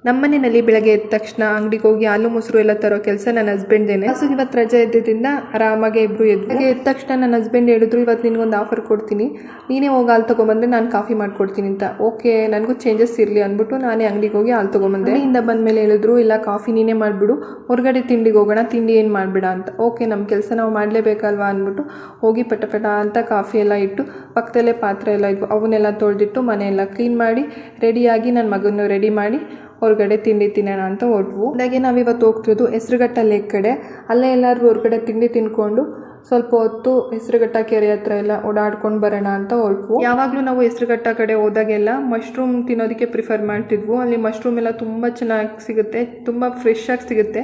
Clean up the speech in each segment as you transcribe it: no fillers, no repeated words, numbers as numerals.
ನಮ್ಮನೆಯಲ್ಲಿ ಬೆಳಗ್ಗೆ ಎದ್ದ ತಕ್ಷಣ ಅಂಗಡಿಗೆ ಹೋಗಿ ಹಾಲು ಮೊಸರು ಎಲ್ಲ ತರೋ ಕೆಲಸ ನನ್ನ ಹಸ್ಬೆಂಡ್ದೇನೆ. ಇವತ್ತು ರಜೆ ಇದ್ದಿದ್ದರಿಂದ ಆರಾಮಾಗಿ ಇಬ್ರು ಎದ್ದ ತಕ್ಷಣ ನನ್ನ ಹಸ್ಬೆಂಡ್ ಹೇಳಿದ್ರು, ಇವತ್ತು ನಿನ್ಗೊಂದು ಆಫರ್ ಕೊಡ್ತೀನಿ, ನೀನೇ ಹೋಗಿ ಹಾಲು ತೊಗೊಂಬಂದ್ರೆ ನಾನು ಕಾಫಿ ಮಾಡ್ಕೊಡ್ತೀನಿ ಅಂತ. ಓಕೆ, ನನಗೂ ಚೇಂಜಸ್ ಇರಲಿ ಅಂದ್ಬಿಟ್ಟು ನಾನೇ ಅಂಗಡಿಗೆ ಹೋಗಿ ಹಾಲು ತೊಗೊಂಬಂದೆ. ಇಂದ ಬಂದಮೇಲೆ ಹೇಳಿದ್ರು, ಇಲ್ಲ ಕಾಫಿ ನೀನೇ ಮಾಡಿಬಿಡು, ಹೊರಗಡೆ ತಿಂಡಿಗೆ ಹೋಗೋಣ, ತಿಂಡಿ ಏನು ಮಾಡಬೇಡ ಅಂತ. ಓಕೆ, ನಮ್ಮ ಕೆಲಸ ನಾವು ಮಾಡಲೇಬೇಕಲ್ವಾ ಅಂದ್ಬಿಟ್ಟು ಹೋಗಿ ಪಟ ಅಂತ ಕಾಫಿ ಎಲ್ಲ ಇಟ್ಟು ಪಕ್ಕದಲ್ಲೇ ಪಾತ್ರೆ ಎಲ್ಲ ಇದ್ವು, ಅವನ್ನೆಲ್ಲ ತೊಳೆದಿಟ್ಟು ಮನೆಯೆಲ್ಲ ಕ್ಲೀನ್ ಮಾಡಿ ರೆಡಿಯಾಗಿ ನನ್ನ ಮಗನ್ನು ರೆಡಿ ಮಾಡಿ ಹೊರಗಡೆ ತಿಂಡಿ ತಿನ್ನೋಣ ಅಂತ ಹೊರಟ್ವು. ಹಾಗೆ ನಾವಿವತ್ತು ಹೋಗ್ತಿರೋದು ಹೆಸರುಘಟ್ಟ ಲೇಕ್ ಕಡೆ. ಅಲ್ಲೇ ಎಲ್ಲರೂ ಹೊರಗಡೆ ತಿಂಡಿ ತಿನ್ಕೊಂಡು ಸ್ವಲ್ಪ ಹೊತ್ತು ಹೆಸರುಘಟ್ಟ ಕೆರೆ ಹತ್ರ ಎಲ್ಲ ಓಡಾಡ್ಕೊಂಡು ಬರೋಣ ಅಂತ ಹೊರಟ್ವು. ಯಾವಾಗಲೂ ನಾವು ಹೆಸರುಘಟ್ಟ ಕಡೆ ಹೋದಾಗೆಲ್ಲ ಮಶ್ರೂಮ್ ತಿನ್ನೋದಕ್ಕೆ ಪ್ರಿಫರ್ ಮಾಡ್ತಿದ್ವು. ಅಲ್ಲಿ ಮಶ್ರೂಮ್ ಎಲ್ಲ ತುಂಬ ಚೆನ್ನಾಗಿ ಸಿಗುತ್ತೆ, ತುಂಬ ಫ್ರೆಶ್ ಆಗಿ ಸಿಗುತ್ತೆ,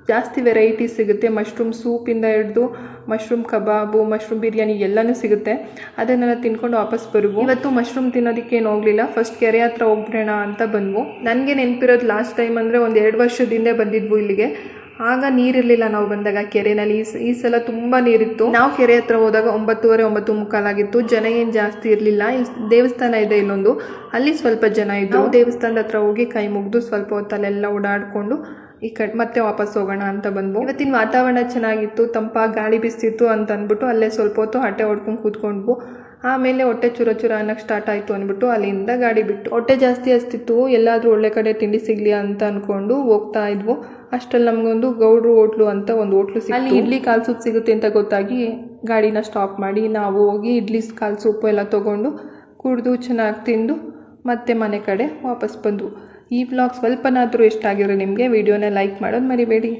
ಜಾಸ್ತಿ ವೆರೈಟಿ ಸಿಗುತ್ತೆ. ಮಶ್ರೂಮ್ ಸೂಪಿಂದ ಹಿಡಿದು ಮಶ್ರೂಮ್ ಕಬಾಬು, ಮಶ್ರೂಮ್ ಬಿರಿಯಾನಿ ಎಲ್ಲನೂ ಸಿಗುತ್ತೆ. ಅದನ್ನೆಲ್ಲ ತಿನ್ಕೊಂಡು ವಾಪಸ್ ಬರುವು. ಇವತ್ತು ಮಶ್ರೂಮ್ ತಿನ್ನೋದಕ್ಕೆ ಏನು ಹೋಗಲಿಲ್ಲ, ಫಸ್ಟ್ ಕೆರೆ ಹತ್ರ ಹೋಗ್ಬಿಡೋಣ ಅಂತ ಬಂದ್ವು. ನನಗೆ ನೆನಪಿರೋದು ಲಾಸ್ಟ್ ಟೈಮ್ ಅಂದರೆ ಒಂದು 2 ವರ್ಷದಿಂದ ಬಂದಿದ್ವು ಇಲ್ಲಿಗೆ. ಆಗ ನೀರಿರಲಿಲ್ಲ ನಾವು ಬಂದಾಗ ಕೆರೆಯಲ್ಲಿ. ಈ ಸಲ ತುಂಬ ನೀರಿತ್ತು. ನಾವು ಕೆರೆ ಹತ್ರ ಹೋದಾಗ 9:30, 9:45 ಆಗಿತ್ತು. ಜನ ಏನು ಜಾಸ್ತಿ ಇರಲಿಲ್ಲ. ಇಲ್ಲಿ ದೇವಸ್ಥಾನ ಇದೆ ಇಲ್ಲೊಂದು, ಅಲ್ಲಿ ಸ್ವಲ್ಪ ಜನ ಇದ್ದು ದೇವಸ್ಥಾನದ ಹತ್ರ ಹೋಗಿ ಕೈ ಮುಗಿದು ಸ್ವಲ್ಪ ಹೊತ್ತಲ್ಲೆಲ್ಲ ಓಡಾಡಿಕೊಂಡು ಈ ಕಡೆ ಮತ್ತೆ ವಾಪಸ್ ಹೋಗೋಣ ಅಂತ ಬಂದ್ವು. ಇವತ್ತಿನ ವಾತಾವರಣ ಚೆನ್ನಾಗಿತ್ತು, ತಂಪಾಗಿ ಗಾಳಿ ಬಿಸ್ತಿತ್ತು ಅಂತ ಅಂದ್ಬಿಟ್ಟು ಅಲ್ಲೇ ಸ್ವಲ್ಪ ಹೊತ್ತು ಹಟ್ಟೆ ಹೊಡ್ಕೊಂಡು ಕೂತ್ಕೊಂಡ್ವು. ಆಮೇಲೆ ಹೊಟ್ಟೆ ಚೂರ ಅನ್ನೋಕ್ಕೆ ಸ್ಟಾರ್ಟ್ ಆಯಿತು ಅಂದ್ಬಿಟ್ಟು ಅಲ್ಲಿಂದ ಗಾಡಿ ಬಿಟ್ಟು. ಹೊಟ್ಟೆ ಜಾಸ್ತಿ ಹಸ್ತಿತ್ತು, ಎಲ್ಲಾದರೂ ಒಳ್ಳೆ ಕಡೆ ತಿಂಡಿ ಸಿಗಲಿ ಅಂತ ಅಂದ್ಕೊಂಡು ಹೋಗ್ತಾ ಇದ್ವು. ಅಷ್ಟರಲ್ಲಿ ನಮಗೊಂದು ಗೌಡ್ರು ಹೋಟ್ಲು ಅಂತ ಒಂದು ಹೋಟ್ಲು ಸಿಕ್ತು. ಅಲ್ಲಿ ಇಡ್ಲಿ ಕಾಲು ಸೂಪ್ ಸಿಗುತ್ತೆ ಅಂತ ಗೊತ್ತಾಗಿ ಗಾಡಿನ ಸ್ಟಾಪ್ ಮಾಡಿ ನಾವು ಹೋಗಿ ಇಡ್ಲಿ ಕಾಲು ಸೂಪು ಎಲ್ಲ ತೊಗೊಂಡು ಕುಡಿದು ಚೆನ್ನಾಗಿ ತಿಂದು ಮತ್ತೆ ಮನೆ ಕಡೆ ವಾಪಸ್ ಬಂದು. ಈ ವ್ಲಾಗ್ ಸ್ವಲ್ಪನಾದರೂ ಇಷ್ಟ ಆಗಿರೋ ನಿಮಗೆ ವಿಡಿಯೋನ ಲೈಕ್ ಮಾಡೋದು ಮರಿಬೇಡಿ.